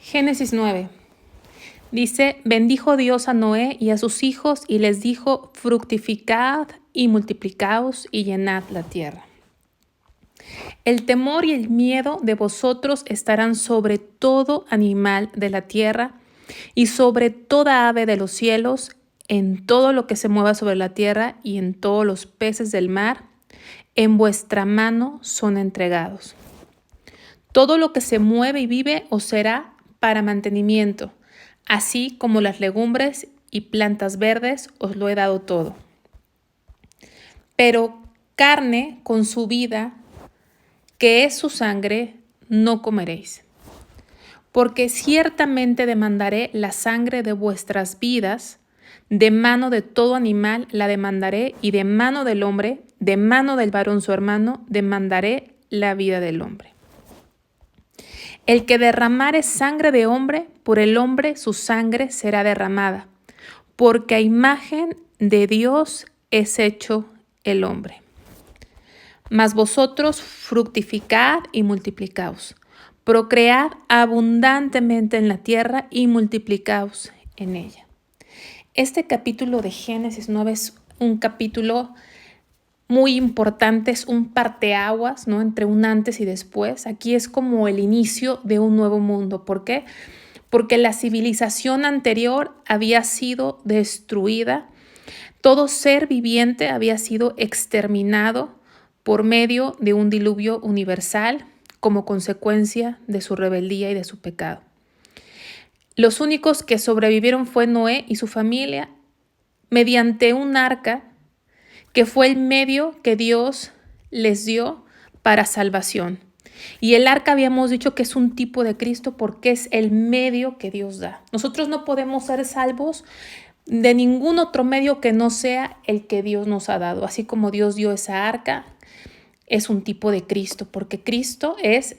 Génesis 9. Dice, bendijo Dios a Noé y a sus hijos y les dijo, fructificad y multiplicaos y llenad la tierra. El temor y el miedo de vosotros estarán sobre todo animal de la tierra y sobre toda ave de los cielos, en todo lo que se mueva sobre la tierra y en todos los peces del mar, en vuestra mano son entregados. Todo lo que se mueve y vive os será para mantenimiento, así como las legumbres y plantas verdes os lo he dado todo. Pero carne con su vida, que es su sangre, no comeréis. Porque ciertamente demandaré la sangre de vuestras vidas, de mano de todo animal la demandaré, y de mano del hombre, de mano del varón su hermano, demandaré la vida del hombre. El que derramare sangre de hombre, por el hombre su sangre será derramada, porque a imagen de Dios es hecho el hombre. Mas vosotros fructificad y multiplicaos, procread abundantemente en la tierra y multiplicaos en ella. Este capítulo de Génesis 9 es un capítulo muy importante, es un parteaguas, ¿no? Entre un antes y después. Aquí es como el inicio de un nuevo mundo. ¿Por qué? Porque la civilización anterior había sido destruida. Todo ser viviente había sido exterminado por medio de un diluvio universal como consecuencia de su rebeldía y de su pecado. Los únicos que sobrevivieron fue Noé y su familia mediante un arca que fue el medio que Dios les dio para salvación. Y el arca habíamos dicho que es un tipo de Cristo porque es el medio que Dios da. Nosotros no podemos ser salvos de ningún otro medio que no sea el que Dios nos ha dado. Así como Dios dio esa arca, es un tipo de Cristo, porque Cristo es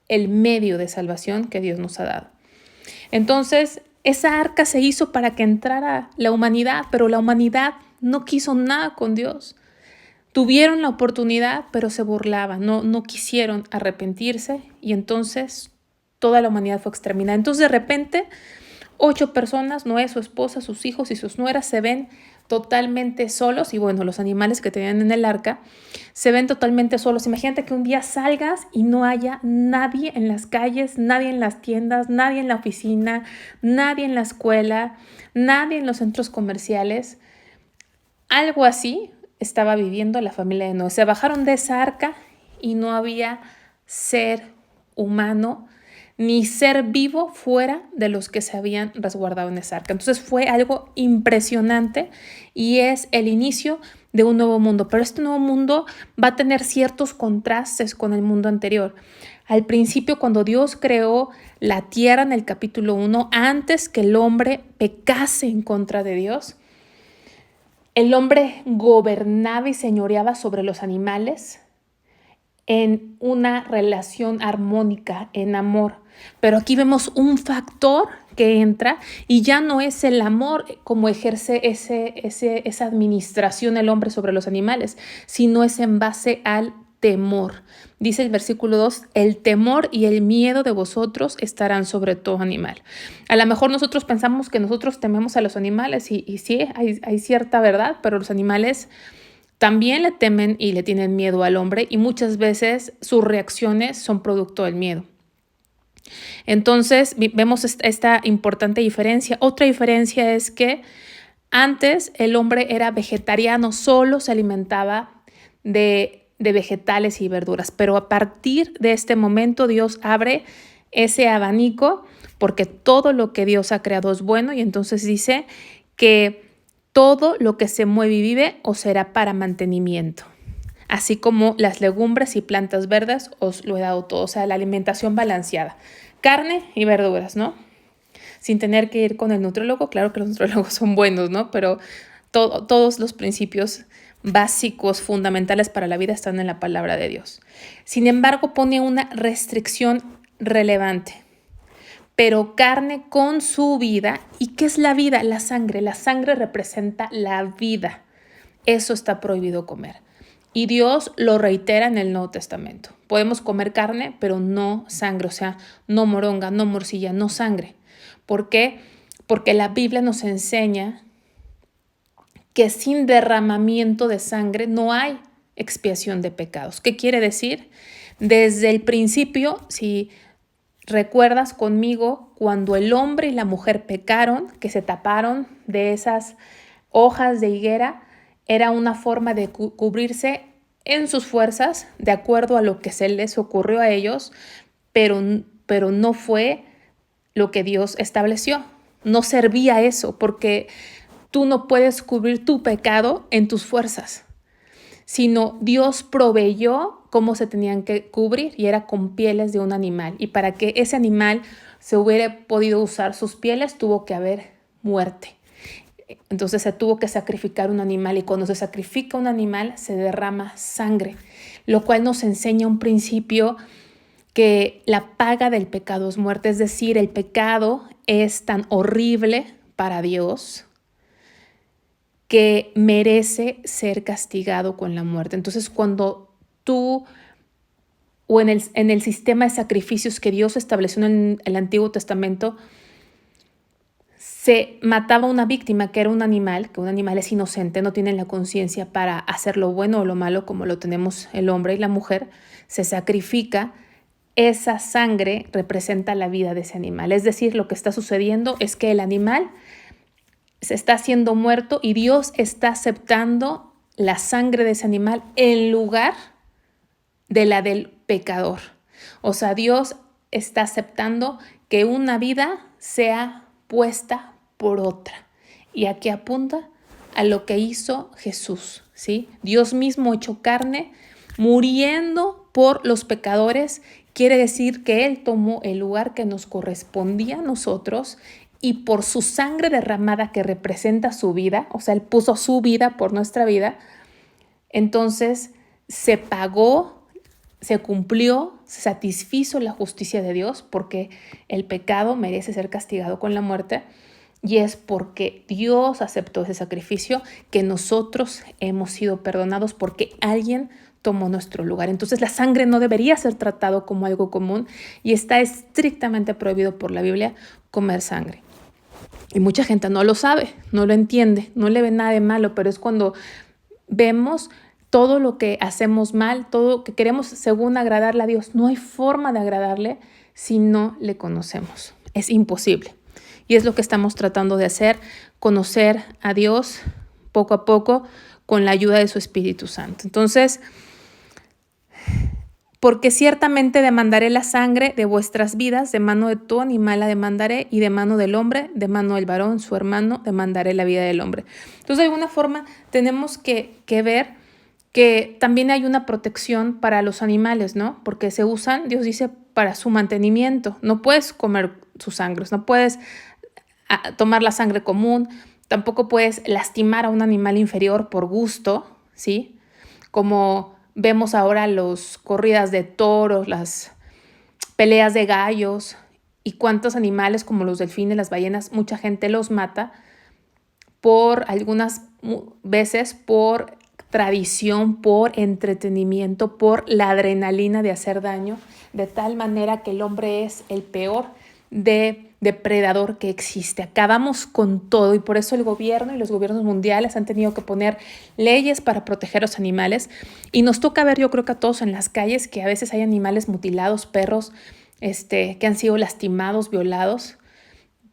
el medio de salvación que Dios nos ha dado. Entonces, esa arca se hizo para que entrara la humanidad, pero la humanidad no quiso nada con Dios. Tuvieron la oportunidad, pero se burlaban, no quisieron arrepentirse y entonces toda la humanidad fue exterminada. Entonces, de repente, 8 personas, Noé, su esposa, sus hijos y sus nueras, se ven totalmente solos y bueno, los animales que tenían en el arca se ven totalmente solos. Imagínate que un día salgas y no haya nadie en las calles, nadie en las tiendas, nadie en la oficina, nadie en la escuela, nadie en los centros comerciales. Algo así estaba viviendo la familia de Noé. Se bajaron de esa arca y no había ser humano ni ser vivo fuera de los que se habían resguardado en esa arca. Entonces fue algo impresionante y es el inicio de un nuevo mundo. Pero este nuevo mundo va a tener ciertos contrastes con el mundo anterior. Al principio, cuando Dios creó la tierra en el capítulo 1, antes que el hombre pecase en contra de Dios, el hombre gobernaba y señoreaba sobre los animales en una relación armónica, en amor. Pero aquí vemos un factor que entra y ya no es el amor como ejerce esa administración el hombre sobre los animales, sino es en base al temor. Dice el versículo 2, el temor y el miedo de vosotros estarán sobre todo animal. A lo mejor nosotros pensamos que nosotros tememos a los animales y sí, hay cierta verdad, pero los animales también le temen y le tienen miedo al hombre y muchas veces sus reacciones son producto del miedo. Entonces vemos esta importante diferencia. Otra diferencia es que antes el hombre era vegetariano, solo se alimentaba de vegetales y verduras, pero a partir de este momento Dios abre ese abanico porque todo lo que Dios ha creado es bueno y entonces dice que todo lo que se mueve y vive os será para mantenimiento, así como las legumbres y plantas verdes os lo he dado todo, o sea, la alimentación balanceada, carne y verduras, ¿no? Sin tener que ir con el nutriólogo, claro que los nutriólogos son buenos, ¿no? Pero todos los principios básicos, fundamentales para la vida están en la palabra de Dios. Sin embargo, pone una restricción relevante. Pero carne con su vida. ¿Y qué es la vida? La sangre. La sangre representa la vida. Eso está prohibido comer. Y Dios lo reitera en el Nuevo Testamento. Podemos comer carne, pero no sangre, o sea, no moronga, no morcilla, no sangre. ¿Por qué? Porque la Biblia nos enseña que sin derramamiento de sangre no hay expiación de pecados. ¿Qué quiere decir? Desde el principio, si recuerdas conmigo, cuando el hombre y la mujer pecaron, que se taparon de esas hojas de higuera, era una forma de cubrirse en sus fuerzas, de acuerdo a lo que se les ocurrió a ellos, pero no fue lo que Dios estableció. No servía eso, porque tú no puedes cubrir tu pecado en tus fuerzas, sino Dios proveyó cómo se tenían que cubrir y era con pieles de un animal. Y para que ese animal se hubiera podido usar sus pieles, tuvo que haber muerte. Entonces se tuvo que sacrificar un animal y cuando se sacrifica un animal se derrama sangre, lo cual nos enseña un principio que la paga del pecado es muerte, es decir, el pecado es tan horrible para Dios que merece ser castigado con la muerte. Entonces, cuando tú o en el sistema de sacrificios que Dios estableció en el Antiguo Testamento, se mataba una víctima que era un animal, que un animal es inocente, no tiene la conciencia para hacer lo bueno o lo malo como lo tenemos el hombre y la mujer, se sacrifica, esa sangre representa la vida de ese animal. Es decir, lo que está sucediendo es que el animal se está haciendo muerto y Dios está aceptando la sangre de ese animal en lugar de la del pecador. O sea, Dios está aceptando que una vida sea puesta por otra. ¿Y a qué apunta? A lo que hizo Jesús, ¿sí? Dios mismo hecho carne, muriendo por los pecadores, quiere decir que Él tomó el lugar que nos correspondía a nosotros y por su sangre derramada que representa su vida, o sea, Él puso su vida por nuestra vida, entonces se pagó, se cumplió, se satisfizo la justicia de Dios porque el pecado merece ser castigado con la muerte y es porque Dios aceptó ese sacrificio que nosotros hemos sido perdonados porque alguien tomó nuestro lugar. Entonces la sangre no debería ser tratado como algo común y está estrictamente prohibido por la Biblia comer sangre. Y mucha gente no lo sabe, no lo entiende, no le ve nada de malo, pero es cuando vemos todo lo que hacemos mal, todo lo que queremos según agradarle a Dios. No hay forma de agradarle si no le conocemos. Es imposible. Y es lo que estamos tratando de hacer, conocer a Dios poco a poco con la ayuda de su Espíritu Santo. Entonces, porque ciertamente demandaré la sangre de vuestras vidas, de mano de tu animal la demandaré, y de mano del hombre, de mano del varón, su hermano, demandaré la vida del hombre. Entonces, de alguna forma, tenemos que ver que también hay una protección para los animales, ¿no? Porque se usan, Dios dice, para su mantenimiento. No puedes comer sus sangres, no puedes tomar la sangre común, tampoco puedes lastimar a un animal inferior por gusto, ¿sí? Como vemos ahora las corridas de toros, las peleas de gallos y cuántos animales como los delfines, las ballenas, mucha gente los mata por algunas veces por tradición, por entretenimiento, por la adrenalina de hacer daño, de tal manera que el hombre es el peor depredador que existe. Acabamos con todo y por eso el gobierno y los gobiernos mundiales han tenido que poner leyes para proteger a los animales y nos toca ver, yo creo que a todos en las calles, que a veces hay animales mutilados, perros que han sido lastimados, violados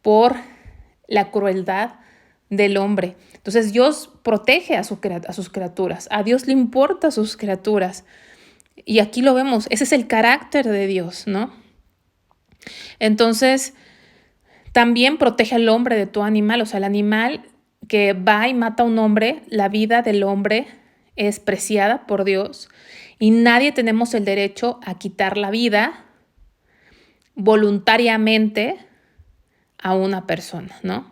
por la crueldad del hombre. Entonces Dios protege a sus criaturas, a Dios le importa a sus criaturas y aquí lo vemos, ese es el carácter de Dios, ¿no? Entonces también protege al hombre de todo animal, o sea, el animal que va y mata a un hombre, la vida del hombre es preciada por Dios y nadie tenemos el derecho a quitar la vida voluntariamente a una persona, ¿no?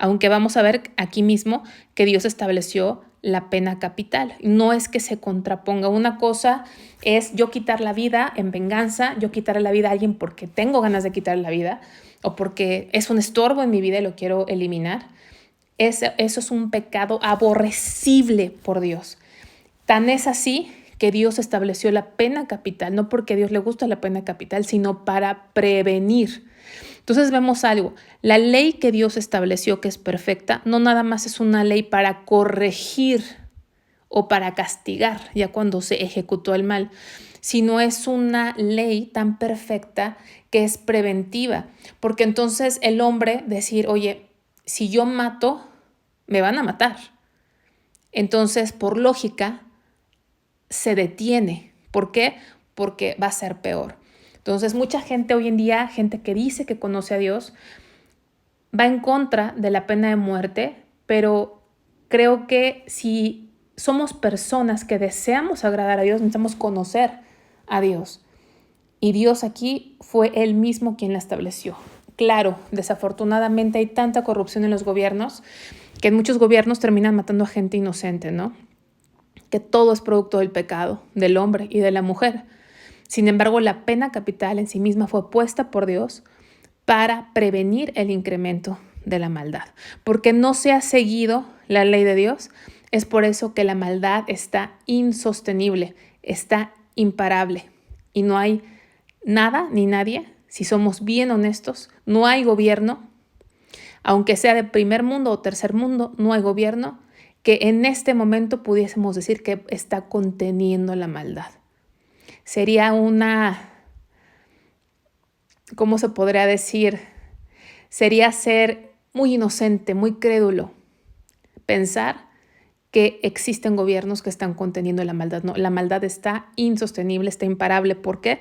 Aunque vamos a ver aquí mismo que Dios estableció la pena capital. No es que se contraponga. Una cosa es yo quitar la vida en venganza, yo quitarle la vida a alguien porque tengo ganas de quitarle la vida o porque es un estorbo en mi vida y lo quiero eliminar. Eso es un pecado aborrecible por Dios. Tan es así que Dios estableció la pena capital, no porque a Dios le gusta la pena capital, sino para prevenir. Entonces vemos algo, la ley que Dios estableció, que es perfecta, no nada más es una ley para corregir o para castigar ya cuando se ejecutó el mal, sino es una ley tan perfecta que es preventiva, porque entonces el hombre decir, oye, si yo mato, me van a matar. Entonces, por lógica, se detiene. ¿Por qué? Porque va a ser peor. Entonces, mucha gente hoy en día, gente que dice que conoce a Dios, va en contra de la pena de muerte, pero creo que si somos personas que deseamos agradar a Dios, necesitamos conocer a Dios. Y Dios aquí fue Él mismo quien la estableció. Claro, desafortunadamente hay tanta corrupción en los gobiernos que en muchos gobiernos terminan matando a gente inocente, ¿no? Que todo es producto del pecado, del hombre y de la mujer. Sin embargo, la pena capital en sí misma fue puesta por Dios para prevenir el incremento de la maldad. Porque no se ha seguido la ley de Dios, es por eso que la maldad está insostenible, está imparable. Y no hay nada ni nadie, si somos bien honestos, no hay gobierno, aunque sea de primer mundo o tercer mundo, no hay gobierno que en este momento pudiésemos decir que está conteniendo la maldad. Sería ¿cómo se podría decir? Sería ser muy inocente, muy crédulo, pensar que existen gobiernos que están conteniendo la maldad. No, la maldad está insostenible, está imparable. ¿Por qué?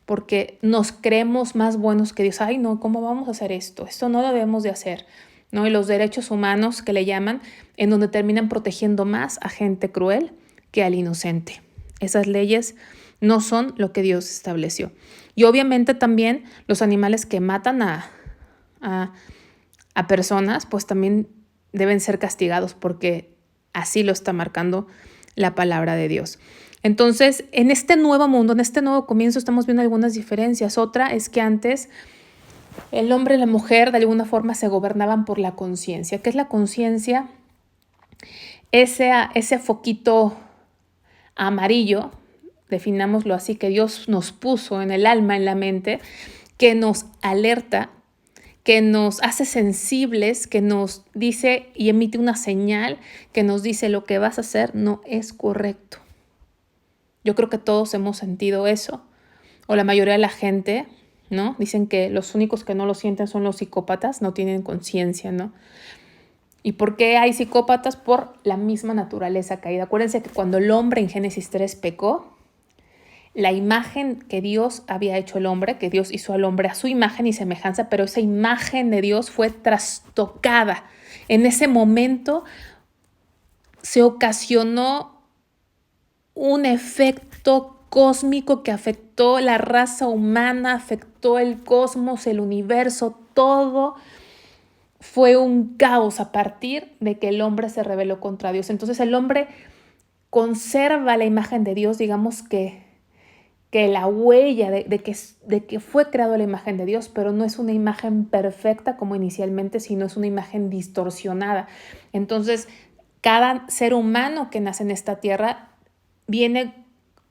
Porque nos creemos más buenos que Dios. Ay, no, ¿cómo vamos a hacer esto? Esto no lo debemos de hacer, ¿no? Y los derechos humanos que le llaman, en donde terminan protegiendo más a gente cruel que al inocente. Esas leyes no son lo que Dios estableció. Y obviamente también los animales que matan a personas, pues también deben ser castigados porque así lo está marcando la palabra de Dios. Entonces, en este nuevo mundo, en este nuevo comienzo, estamos viendo algunas diferencias. Otra es que antes el hombre y la mujer de alguna forma se gobernaban por la conciencia. ¿Qué es la conciencia? Ese foquito amarillo, definámoslo así, que Dios nos puso en el alma, en la mente, que nos alerta, que nos hace sensibles, que nos dice y emite una señal que nos dice lo que vas a hacer no es correcto. Yo creo que todos hemos sentido eso, o la mayoría de la gente, ¿no? Dicen que los únicos que no lo sienten son los psicópatas, no tienen conciencia, ¿no? ¿Y por qué hay psicópatas? Por la misma naturaleza caída. Acuérdense que cuando el hombre en Génesis 3 pecó, la imagen que Dios había hecho el hombre, que Dios hizo al hombre a su imagen y semejanza, pero esa imagen de Dios fue trastocada. En ese momento se ocasionó un efecto cósmico que afectó la raza humana, afectó el cosmos, el universo, todo fue un caos a partir de que el hombre se rebeló contra Dios. Entonces el hombre conserva la imagen de Dios, digamos que la huella de que fue creado la imagen de Dios, pero no es una imagen perfecta como inicialmente, sino es una imagen distorsionada. Entonces, cada ser humano que nace en esta tierra viene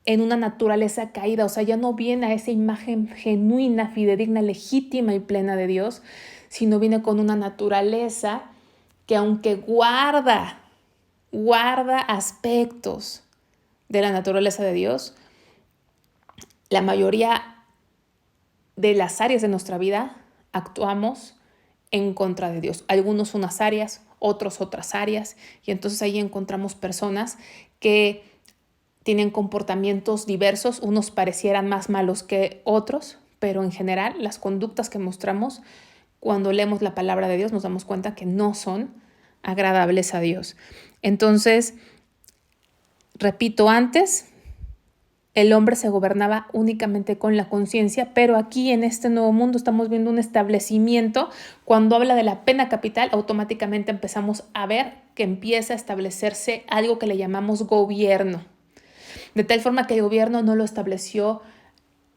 en una naturaleza caída, o sea, ya no viene a esa imagen genuina, fidedigna, legítima y plena de Dios, sino viene con una naturaleza que aunque guarda aspectos de la naturaleza de Dios, la mayoría de las áreas de nuestra vida actuamos en contra de Dios. Algunos unas áreas, otros otras áreas, y entonces ahí encontramos personas que tienen comportamientos diversos, unos parecieran más malos que otros, pero en general las conductas que mostramos cuando leemos la palabra de Dios nos damos cuenta que no son agradables a Dios. Entonces, repito, antes el hombre se gobernaba únicamente con la conciencia, pero aquí en este nuevo mundo estamos viendo un establecimiento. Cuando habla de la pena capital, automáticamente empezamos a ver que empieza a establecerse algo que le llamamos gobierno. De tal forma que el gobierno no lo estableció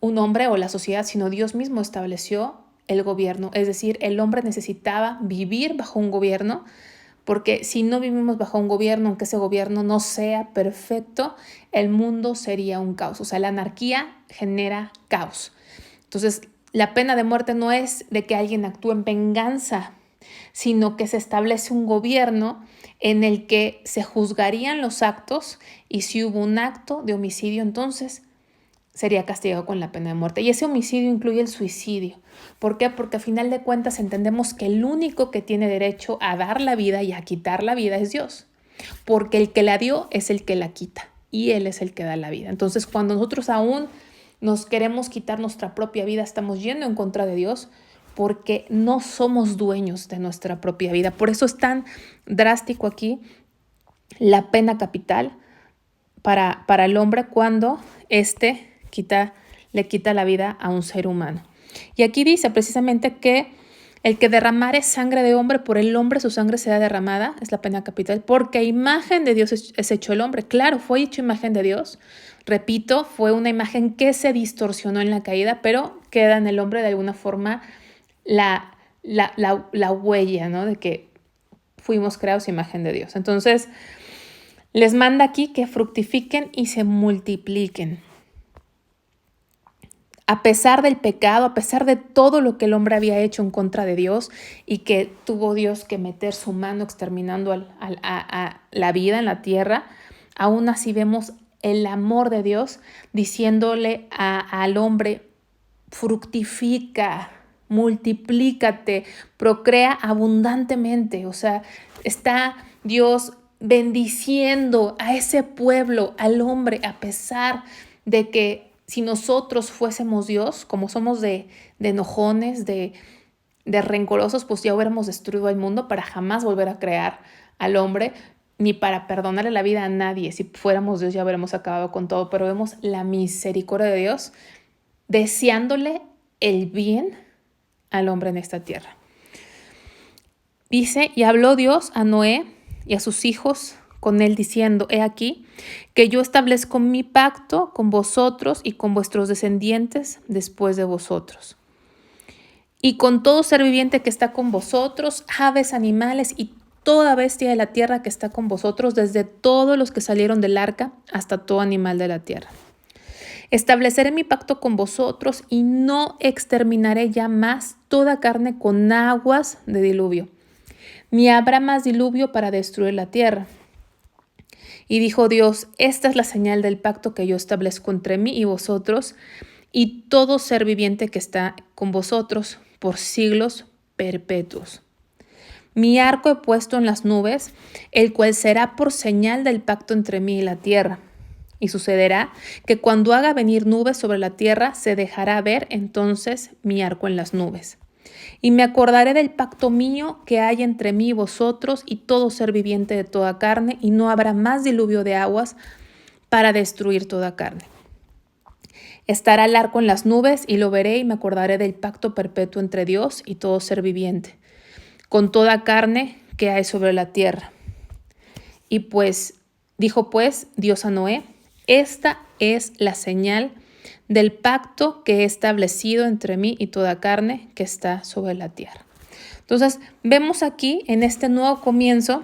un hombre o la sociedad, sino Dios mismo estableció el gobierno. Es decir, el hombre necesitaba vivir bajo un gobierno porque si no vivimos bajo un gobierno, aunque ese gobierno no sea perfecto, el mundo sería un caos. O sea, la anarquía genera caos. Entonces, la pena de muerte no es de que alguien actúe en venganza, sino que se establece un gobierno en el que se juzgarían los actos y si hubo un acto de homicidio, entonces sería castigado con la pena de muerte. Y ese homicidio incluye el suicidio. ¿Por qué? Porque a final de cuentas entendemos que el único que tiene derecho a dar la vida y a quitar la vida es Dios. Porque el que la dio es el que la quita y Él es el que da la vida. Entonces, cuando nosotros aún nos queremos quitar nuestra propia vida, estamos yendo en contra de Dios porque no somos dueños de nuestra propia vida. Por eso es tan drástico aquí la pena capital para el hombre cuando le quita la vida a un ser humano. Y aquí dice precisamente que el que derramare sangre de hombre, por el hombre su sangre será derramada, es la pena capital, porque a imagen de Dios es hecho el hombre. Claro, fue hecho imagen de Dios. Repito, fue una imagen que se distorsionó en la caída, pero queda en el hombre de alguna forma la huella, ¿no? De que fuimos creados a imagen de Dios. Entonces, les manda aquí que fructifiquen y se multipliquen. A pesar del pecado, a pesar de todo lo que el hombre había hecho en contra de Dios y que tuvo Dios que meter su mano exterminando a la vida en la tierra, aún así vemos el amor de Dios diciéndole al hombre, fructifica, multiplícate, procrea abundantemente. O sea, está Dios bendiciendo a ese pueblo, al hombre, a pesar de que si nosotros fuésemos Dios, como somos de enojones, de rencorosos, pues ya hubiéramos destruido al mundo para jamás volver a crear al hombre, ni para perdonarle la vida a nadie. Si fuéramos Dios ya hubiéramos acabado con todo, pero vemos la misericordia de Dios deseándole el bien al hombre en esta tierra. Dice, y habló Dios a Noé y a sus hijos con él diciendo, he aquí que yo establezco mi pacto con vosotros y con vuestros descendientes después de vosotros. Y con todo ser viviente que está con vosotros, aves, animales y toda bestia de la tierra que está con vosotros, desde todos los que salieron del arca hasta todo animal de la tierra. Estableceré mi pacto con vosotros y no exterminaré ya más toda carne con aguas de diluvio, ni habrá más diluvio para destruir la tierra. Y dijo Dios, esta es la señal del pacto que yo establezco entre mí y vosotros y todo ser viviente que está con vosotros por siglos perpetuos. Mi arco he puesto en las nubes, el cual será por señal del pacto entre mí y la tierra. Y sucederá que cuando haga venir nubes sobre la tierra, se dejará ver entonces mi arco en las nubes. Y me acordaré del pacto mío que hay entre mí y vosotros y todo ser viviente de toda carne, y no habrá más diluvio de aguas para destruir toda carne. Estará el arco en las nubes y lo veré y me acordaré del pacto perpetuo entre Dios y todo ser viviente, con toda carne que hay sobre la tierra. Y pues, dijo pues Dios a Noé, esta es la señal del pacto que he establecido entre mí y toda carne que está sobre la tierra. Entonces, vemos aquí en este nuevo comienzo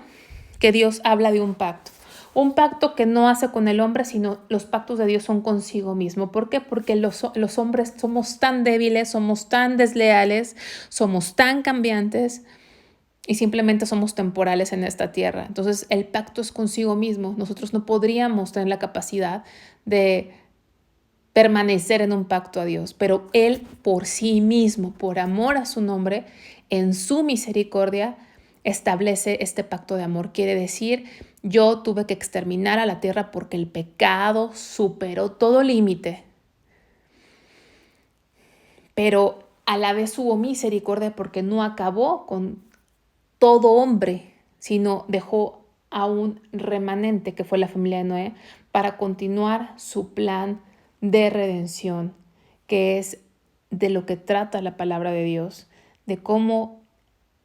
que Dios habla de un pacto. Un pacto que no hace con el hombre, sino los pactos de Dios son consigo mismo. ¿Por qué? Porque los hombres somos tan débiles, somos tan desleales, somos tan cambiantes y simplemente somos temporales en esta tierra. Entonces, el pacto es consigo mismo. Nosotros no podríamos tener la capacidad de permanecer en un pacto a Dios, pero Él por sí mismo, por amor a su nombre, en su misericordia, establece este pacto de amor. Quiere decir, yo tuve que exterminar a la tierra porque el pecado superó todo límite, pero a la vez hubo misericordia porque no acabó con todo hombre, sino dejó a un remanente que fue la familia de Noé para continuar su plan de redención, que es de lo que trata la palabra de Dios, de cómo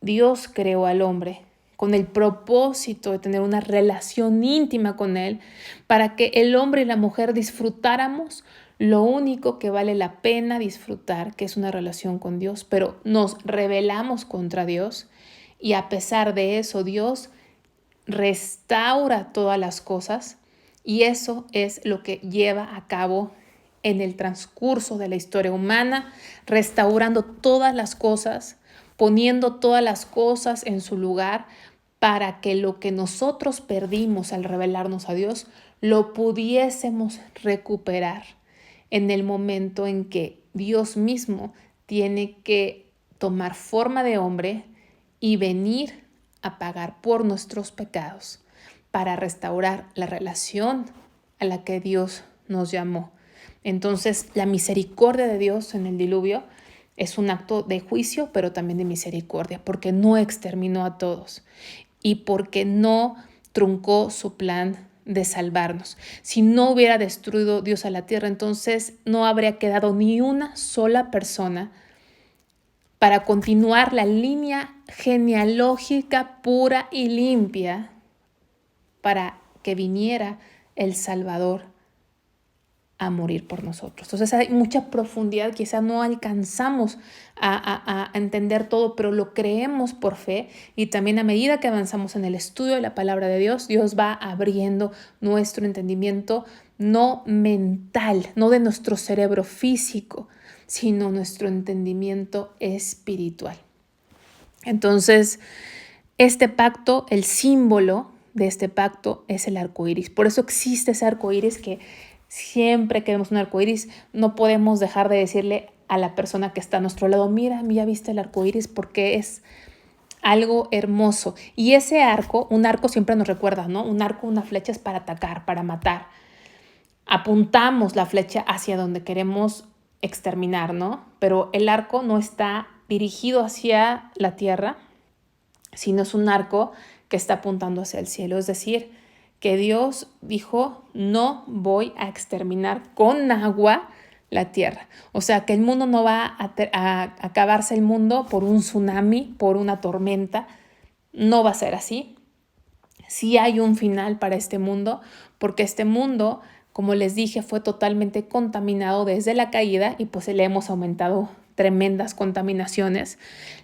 Dios creó al hombre con el propósito de tener una relación íntima con Él, para que el hombre y la mujer disfrutáramos lo único que vale la pena disfrutar, que es una relación con Dios, pero nos rebelamos contra Dios y a pesar de eso Dios restaura todas las cosas y eso es lo que lleva a cabo en el transcurso de la historia humana, restaurando todas las cosas, poniendo todas las cosas en su lugar para que lo que nosotros perdimos al revelarnos a Dios lo pudiésemos recuperar en el momento en que Dios mismo tiene que tomar forma de hombre y venir a pagar por nuestros pecados para restaurar la relación a la que Dios nos llamó. Entonces, la misericordia de Dios en el diluvio es un acto de juicio, pero también de misericordia, porque no exterminó a todos y porque no truncó su plan de salvarnos. Si no hubiera destruido Dios a la tierra, entonces no habría quedado ni una sola persona para continuar la línea genealógica pura y limpia para que viniera el Salvador a morir por nosotros. Entonces hay mucha profundidad, quizá no alcanzamos a entender todo, pero lo creemos por fe y también a medida que avanzamos en el estudio de la palabra de Dios, Dios va abriendo nuestro entendimiento, no mental, no de nuestro cerebro físico, sino nuestro entendimiento espiritual. Entonces, este pacto, el símbolo de este pacto es el arco iris. Por eso existe ese arco iris que siempre que vemos un arco iris no podemos dejar de decirle a la persona que está a nuestro lado, mira, ya viste el arco iris, porque es algo hermoso. Y ese arco, un arco siempre nos recuerda, ¿no? Un arco, una flecha es para atacar, para matar. Apuntamos la flecha hacia donde queremos exterminar, ¿no? Pero el arco no está dirigido hacia la tierra, sino es un arco que está apuntando hacia el cielo. Es decir, que Dios dijo, no voy a exterminar con agua la tierra. O sea, que el mundo no va a acabarse el mundo por un tsunami, por una tormenta. No va a ser así. Sí hay un final para este mundo, porque este mundo, como les dije, fue totalmente contaminado desde la caída y pues le hemos aumentado tremendas contaminaciones.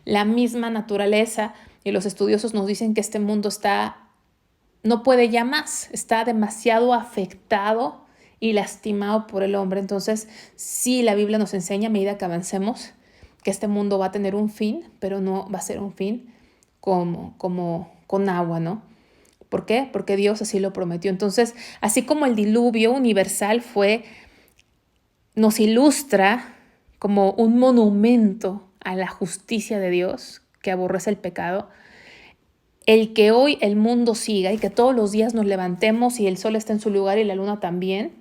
La misma naturaleza y los estudiosos nos dicen que este mundo no puede ya más, está demasiado afectado y lastimado por el hombre. Entonces, sí, la Biblia nos enseña a medida que avancemos que este mundo va a tener un fin, pero no va a ser un fin como con agua, ¿no? ¿Por qué? Porque Dios así lo prometió. Entonces, así como el diluvio universal nos ilustra como un monumento a la justicia de Dios que aborrece el pecado, el que hoy el mundo siga y que todos los días nos levantemos y el sol está en su lugar y la luna también,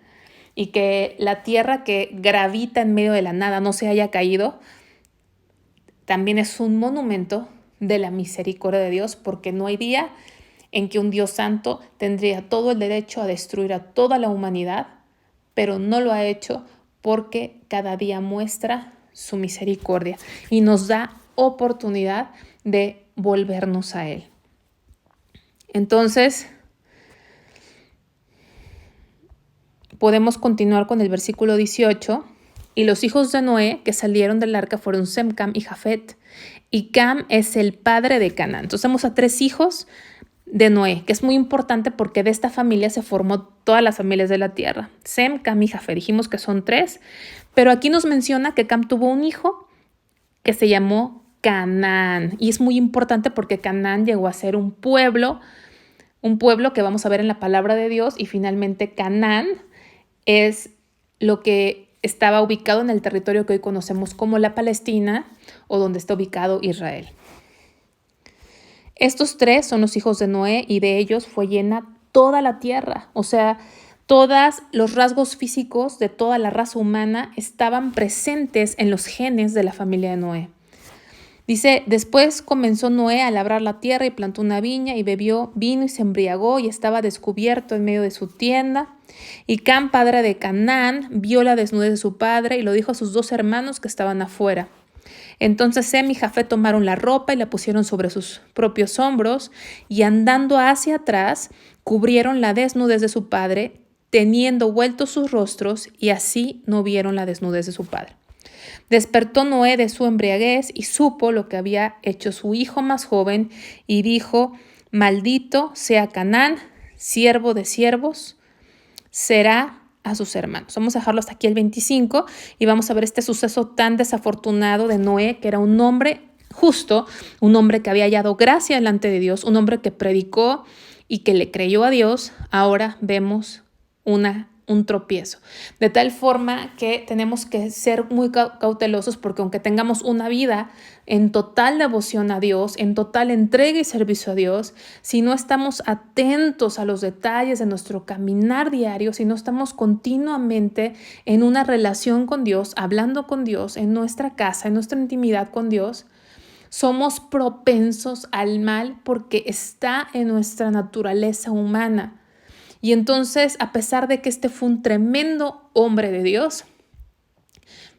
y que la tierra que gravita en medio de la nada no se haya caído, también es un monumento de la misericordia de Dios, porque no hay día en que un Dios santo tendría todo el derecho a destruir a toda la humanidad, pero no lo ha hecho porque cada día muestra su misericordia y nos da oportunidad de volvernos a Él. Entonces, podemos continuar con el versículo 18. Y los hijos de Noé que salieron del arca fueron Sem, Cam y Jafet. Y Cam es el padre de Canaán. Entonces tenemos a 3 hijos de Noé, que es muy importante porque de esta familia se formó todas las familias de la tierra. Sem, Cam y Jafet. Dijimos que son 3, pero aquí nos menciona que Cam tuvo un hijo que se llamó Canaán. Y es muy importante porque Canaán llegó a ser un pueblo que vamos a ver en la palabra de Dios, y finalmente Canaán es lo que estaba ubicado en el territorio que hoy conocemos como la Palestina o donde está ubicado Israel. Estos 3 son los hijos de Noé y de ellos fue llena toda la tierra. O sea, todos los rasgos físicos de toda la raza humana estaban presentes en los genes de la familia de Noé. Dice, después comenzó Noé a labrar la tierra y plantó una viña y bebió vino y se embriagó y estaba descubierto en medio de su tienda. Y Cam, padre de Canaán, vio la desnudez de su padre y lo dijo a sus 2 hermanos que estaban afuera. Entonces Sem y Jafet tomaron la ropa y la pusieron sobre sus propios hombros y andando hacia atrás cubrieron la desnudez de su padre, teniendo vueltos sus rostros, y así no vieron la desnudez de su padre. Despertó Noé de su embriaguez y supo lo que había hecho su hijo más joven y dijo, Maldito sea Canaán, siervo de siervos, será a sus hermanos. Vamos a dejarlo hasta aquí el 25 y vamos a ver este suceso tan desafortunado de Noé, que era un hombre justo, un hombre que había hallado gracia delante de Dios, un hombre que predicó y que le creyó a Dios. Ahora vemos un tropiezo. De tal forma que tenemos que ser muy cautelosos, porque aunque tengamos una vida en total devoción a Dios, en total entrega y servicio a Dios, si no estamos atentos a los detalles de nuestro caminar diario, si no estamos continuamente en una relación con Dios, hablando con Dios, en nuestra casa, en nuestra intimidad con Dios, somos propensos al mal porque está en nuestra naturaleza humana. Y entonces, a pesar de que este fue un tremendo hombre de Dios,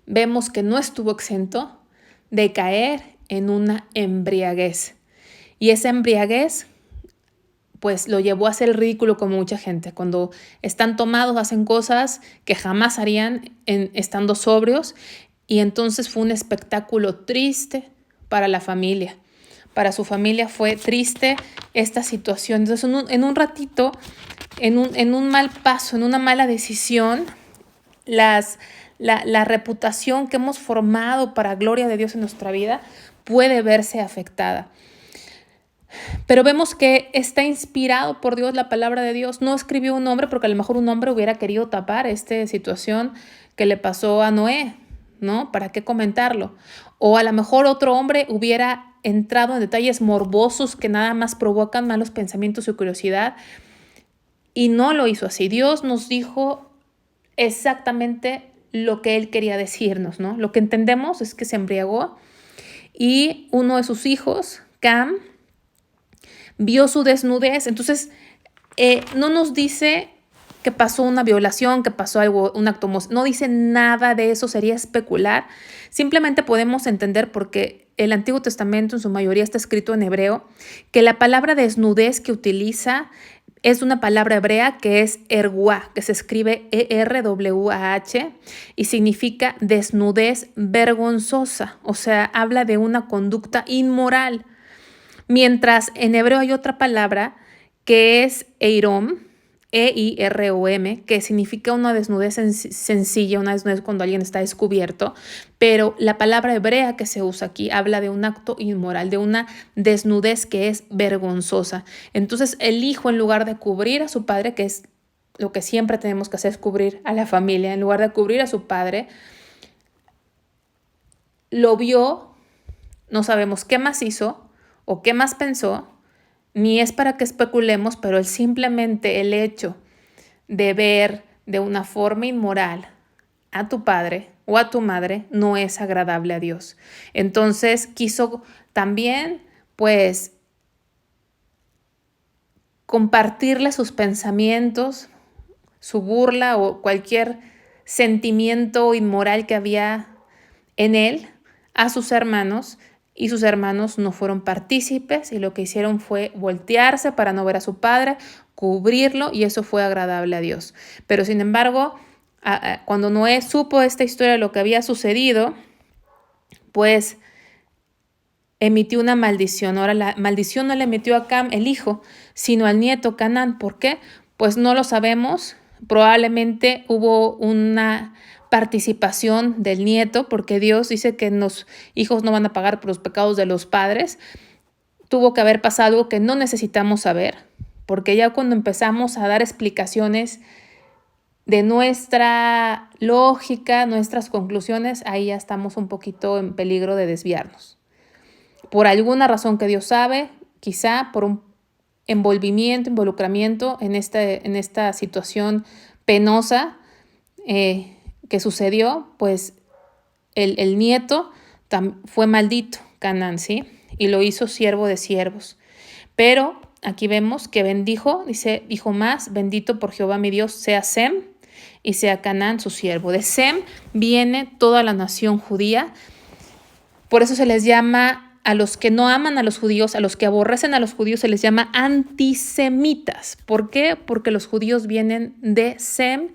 vemos que no estuvo exento de caer en una embriaguez. Y esa embriaguez, pues lo llevó a hacer el ridículo como mucha gente. Cuando están tomados, hacen cosas que jamás harían estando sobrios. Y entonces fue un espectáculo triste para la familia. Para su familia fue triste esta situación. Entonces, en un ratito, en un mal paso, en una mala decisión, la reputación que hemos formado para gloria de Dios en nuestra vida puede verse afectada. Pero vemos que está inspirado por Dios la palabra de Dios. No escribió un hombre porque a lo mejor un hombre hubiera querido tapar esta situación que le pasó a Noé, ¿no? ¿Para qué comentarlo? O a lo mejor otro hombre hubiera entrado en detalles morbosos que nada más provocan malos pensamientos y curiosidad, y no lo hizo así. Dios nos dijo exactamente lo que Él quería decirnos, ¿no? Lo que entendemos es que se embriagó y uno de sus hijos, Cam, vio su desnudez. Entonces, no nos dice que pasó una violación, que pasó algo, un acto, no dice nada de eso, sería especular. Simplemente podemos entender, porque el Antiguo Testamento en su mayoría está escrito en hebreo, que la palabra desnudez que utiliza es una palabra hebrea que es erguá, que se escribe E-R-W-A-H y significa desnudez vergonzosa, o sea, habla de una conducta inmoral. Mientras en hebreo hay otra palabra que es eirom, E-I-R-O-M, que significa una desnudez sencilla, una desnudez cuando alguien está descubierto, pero la palabra hebrea que se usa aquí habla de un acto inmoral, de una desnudez que es vergonzosa. Entonces el hijo, en lugar de cubrir a su padre, que es lo que siempre tenemos que hacer, es cubrir a la familia, en lugar de cubrir a su padre, lo vio, no sabemos qué más hizo o qué más pensó, ni es para que especulemos, pero el hecho de ver de una forma inmoral a tu padre o a tu madre no es agradable a Dios. Entonces quiso también, pues, compartirle sus pensamientos, su burla o cualquier sentimiento inmoral que había en él a sus hermanos. Y sus hermanos no fueron partícipes y lo que hicieron fue voltearse para no ver a su padre, cubrirlo, y eso fue agradable a Dios. Pero sin embargo, cuando Noé supo esta historia de lo que había sucedido, pues emitió una maldición. Ahora la maldición no le emitió a Cam, el hijo, sino al nieto Canaán. ¿Por qué? Pues no lo sabemos. Probablemente hubo una participación del nieto, porque Dios dice que los hijos no van a pagar por los pecados de los padres. Tuvo que haber pasado algo que no necesitamos saber, porque ya cuando empezamos a dar explicaciones de nuestra lógica, nuestras conclusiones, ahí ya estamos un poquito en peligro de desviarnos. Por alguna razón que Dios sabe, quizá por un involucramiento en esta situación penosa, que sucedió, pues el nieto fue maldito, Canaán, ¿sí? Y lo hizo siervo de siervos. Pero aquí vemos que bendijo, dijo más, bendito por Jehová mi Dios sea Sem y sea Canaán su siervo. De Sem viene toda la nación judía. Por eso se les llama, a los que no aman a los judíos, a los que aborrecen a los judíos, se les llama antisemitas. ¿Por qué? Porque los judíos vienen de Sem,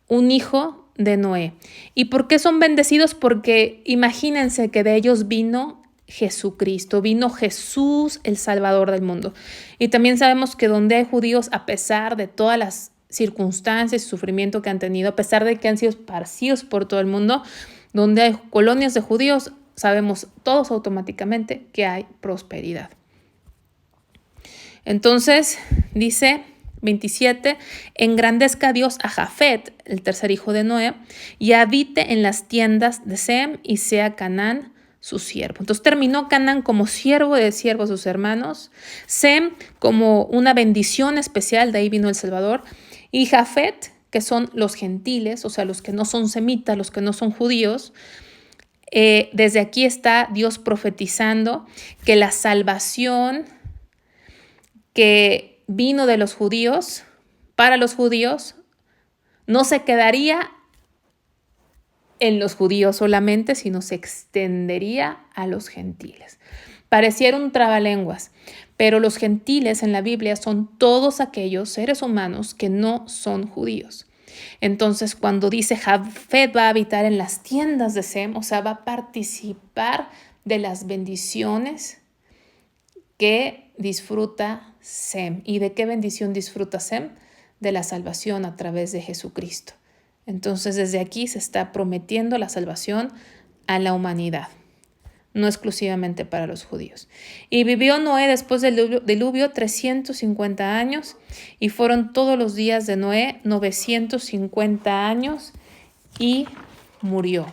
un hijo de Noé. ¿Y por qué son bendecidos? Porque imagínense que de ellos vino Jesucristo, vino Jesús, el Salvador del mundo. Y también sabemos que donde hay judíos, a pesar de todas las circunstancias y sufrimiento que han tenido, a pesar de que han sido esparcidos por todo el mundo, donde hay colonias de judíos, sabemos todos automáticamente que hay prosperidad. Entonces, dice 27, engrandezca a Dios a Jafet, el tercer hijo de Noé, y habite en las tiendas de Sem y sea Canaán su siervo. Entonces terminó Canaán como siervo de siervos de sus hermanos, Sem como una bendición especial, de ahí vino el Salvador, y Jafet, que son los gentiles, o sea, los que no son semitas, los que no son judíos. Desde aquí está Dios profetizando que la salvación que vino de los judíos, para los judíos, no se quedaría en los judíos solamente, sino se extendería a los gentiles. Pareciera un trabalenguas, pero los gentiles en la Biblia son todos aquellos seres humanos que no son judíos. Entonces, cuando dice Jafet va a habitar en las tiendas de Sem, o sea, va a participar de las bendiciones que disfruta Sem. ¿Y de qué bendición disfruta Sem? De la salvación a través de Jesucristo. Entonces, desde aquí se está prometiendo la salvación a la humanidad, no exclusivamente para los judíos. Y vivió Noé después del diluvio 350 años, y fueron todos los días de Noé 950 años, y murió.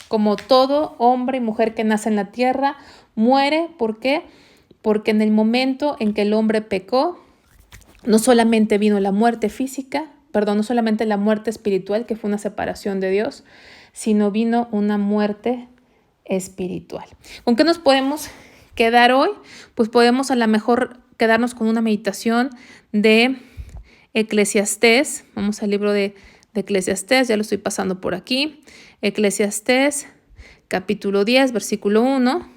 Como todo hombre y mujer que nace en la tierra, muere. ¿Por qué? Porque en el momento en que el hombre pecó, no solamente vino la muerte física, no solamente la muerte espiritual, que fue una separación de Dios, sino vino una muerte espiritual. ¿Con qué nos podemos quedar hoy? Pues podemos a lo mejor quedarnos con una meditación de Eclesiastés. Vamos al libro de Eclesiastés, ya lo estoy pasando por aquí. Eclesiastés, capítulo 10, versículo 1.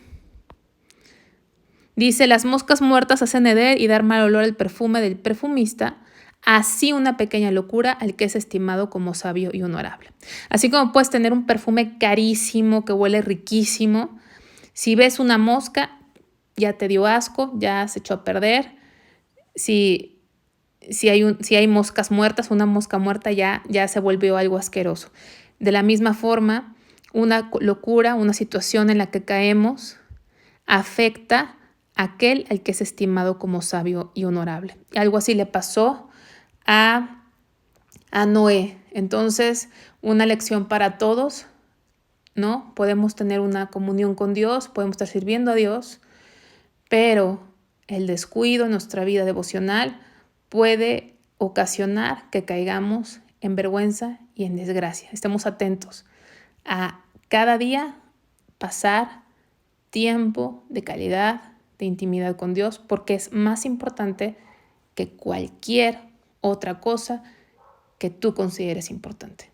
Dice, las moscas muertas hacen heder y dar mal olor el perfume del perfumista, así una pequeña locura al que es estimado como sabio y honorable. Así como puedes tener un perfume carísimo que huele riquísimo, si ves una mosca, ya te dio asco, ya se echó a perder. Si hay moscas muertas, una mosca muerta ya se volvió algo asqueroso. De la misma forma, una locura, una situación en la que caemos, afecta a aquel al que es estimado como sabio y honorable. Algo así le pasó a Noé. Entonces, una lección para todos, ¿no? Podemos tener una comunión con Dios, podemos estar sirviendo a Dios, pero el descuido en nuestra vida devocional puede ocasionar que caigamos en vergüenza y en desgracia. Estemos atentos a cada día pasar tiempo de calidad, de intimidad con Dios, porque es más importante que cualquier otra cosa que tú consideres importante.